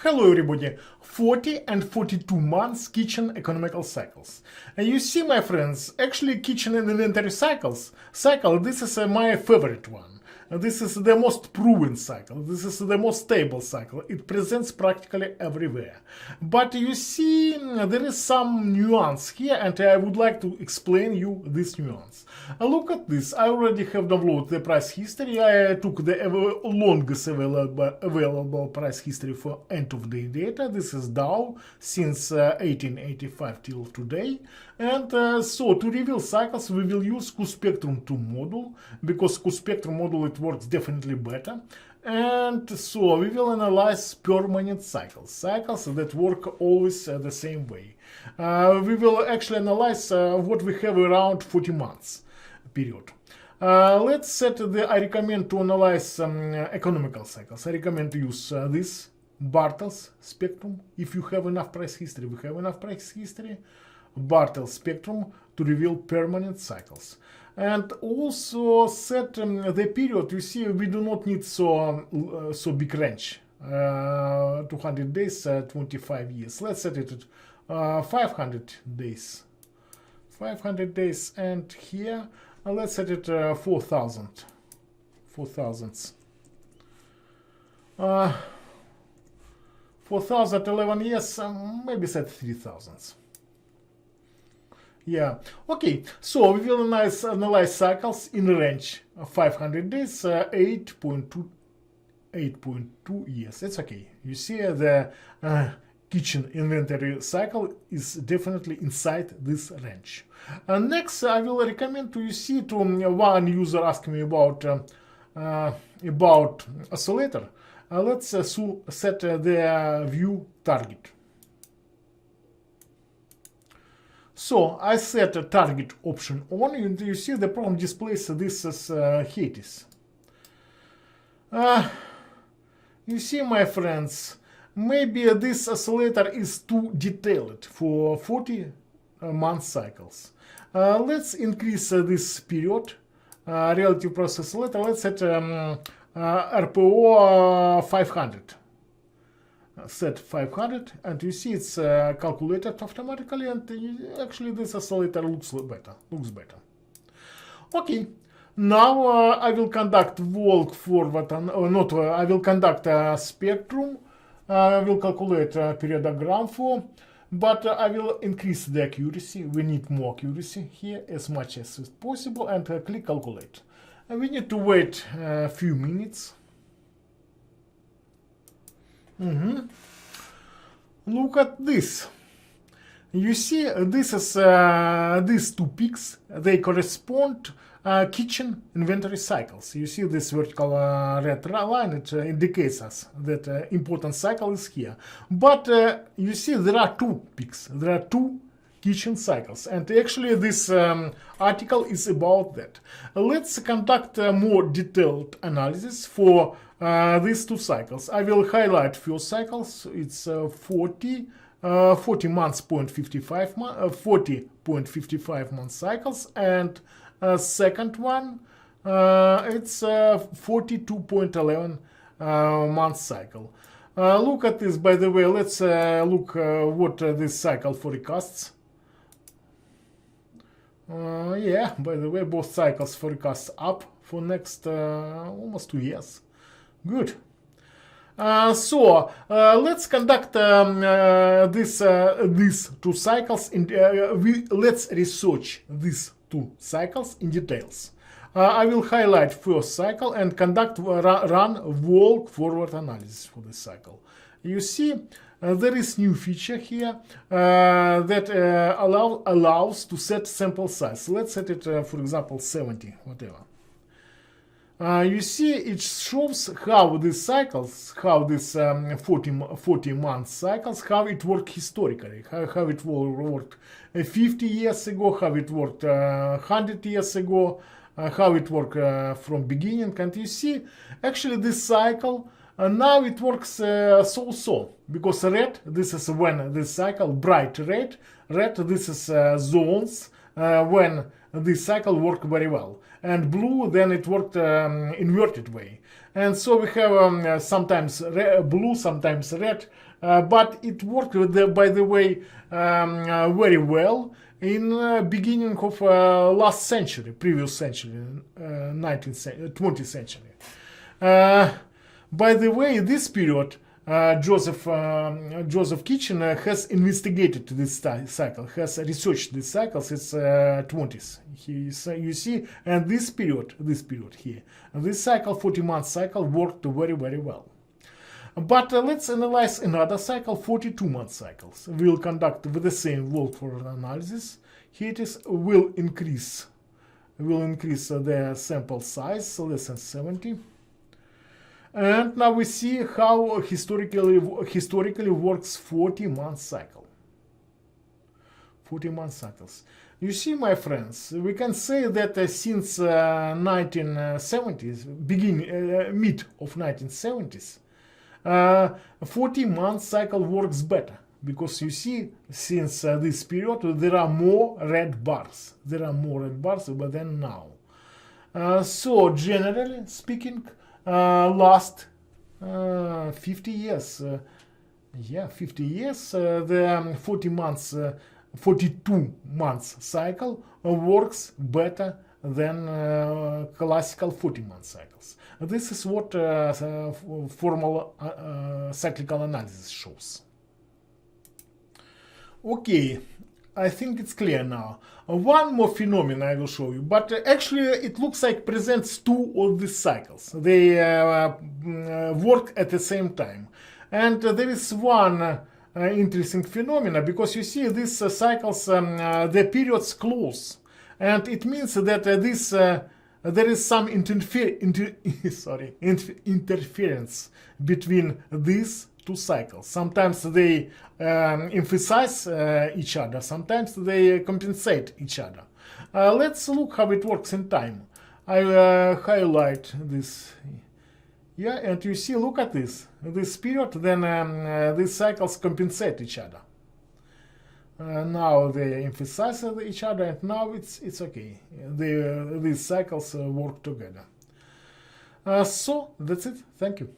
Hello everybody, 40 and 42 months kitchen economical cycles. And you see, my friends, actually kitchen and inventory cycle, this is my favorite one. This is the most proven cycle, this is the most stable cycle, it presents practically everywhere. But you see, there is some nuance here and I would like to explain you this nuance. Look at this, I already have downloaded the price history, I took the longest available price history for end of day data. This is Dow since 1885 till today. And so to reveal cycles we will use Q-Spectrum 2 module, because Q-Spectrum module it works definitely better. And so we will analyze permanent cycles that work always the same way. We will actually analyze what we have around 40 months period. Let's set I recommend to analyze economical cycles. I recommend to use this Bartels spectrum. If you have enough price history, we have enough price history. Bartels spectrum to reveal permanent cycles. And also set the period. You see, we do not need so big range. 200 days, 25 years. Let's set it at 500 days. 500 days, and here let's set it 4,000. 4,011 years, maybe set 3,000. Yeah, okay, so we will analyze cycles in range of 500 days, 8.2 years. It's okay. You see the kitchen inventory cycle is definitely inside this range. Next, I will recommend to you see to one user asked me about oscillator. Let's set the view target. So I set a target option on, and you see the problem displays this as Hades. You see, my friends, maybe this oscillator is too detailed for 40 month cycles. Let's increase this period, relative price oscillator. Let's set RPO 500. Set 500, and you see it's calculated automatically, and actually this oscillator looks better. Okay, now I will conduct walk forward, I will conduct a spectrum. I will calculate periodogram for, but I will increase the accuracy. We need more accuracy here as much as possible, and click calculate. We need to wait a few minutes. Look at this. You see, this is these two peaks. They correspond kitchen inventory cycles. You see this vertical red line. It indicates us that important cycle is here. But you see, there are two peaks. There are two kitchen cycles, and actually this article is about that. Let's conduct a more detailed analysis for these two cycles. I will highlight first cycles. It's 40 months, 40.55 month cycles, and second one it's 42.11 month cycle. Look at this, by the way. Let's look what this cycle forecasts. Yeah, by the way, both cycles forecast up for next almost 2 years. Good. So let's conduct these two cycles. Let's research these two cycles in details. I will highlight first cycle and conduct run walk forward analysis for this cycle. You see, there is new feature here that allows to set sample size. Let's set it, for example, 70, whatever. You see, it shows how these cycles, how this 40 month cycles, how it worked historically, how it worked 50 years ago, how it worked 100 years ago, how it worked from beginning. And you see, actually this cycle, now it works so-so, because red, this is when this cycle, bright red, this is zones when this cycle worked very well, and blue, then it worked inverted way. And so we have sometimes blue, sometimes red, but it worked, by the way, very well in beginning of last century, previous century, 20th century. By the way, this period, Joseph Kitchin has investigated this cycle, has researched these cycles. It's 20s. You see, and this period here, this cycle, 40-month cycle, worked very, very well. But let's analyze another cycle, 42-month cycles. We'll conduct with the same Wolford analysis. Here it is, will increase the sample size, so less than 70. And now we see how historically works 40-month cycle. 40-month cycles. You see, my friends, we can say that since 1970s, mid of 1970s, 40-month cycle works better, because you see, since this period, there are more red bars. There are more red bars than now. So generally speaking, last 50 years, 50 years, the 42 months cycle works better than classical 40-month cycles. This is what formal cyclical analysis shows. Okay, I think it's clear now. One more phenomenon I will show you, but actually it looks like presents two of these cycles. They work at the same time. And there is one interesting phenomenon, because you see these cycles, the periods close. And it means that there is some interference between these two cycles. Sometimes they emphasize each other, sometimes they compensate each other. Let's look how it works in time. I highlight this. Yeah, and you see, look at this period, then these cycles compensate each other. Now they emphasize each other, and now it's okay. These cycles work together. So that's it. Thank you.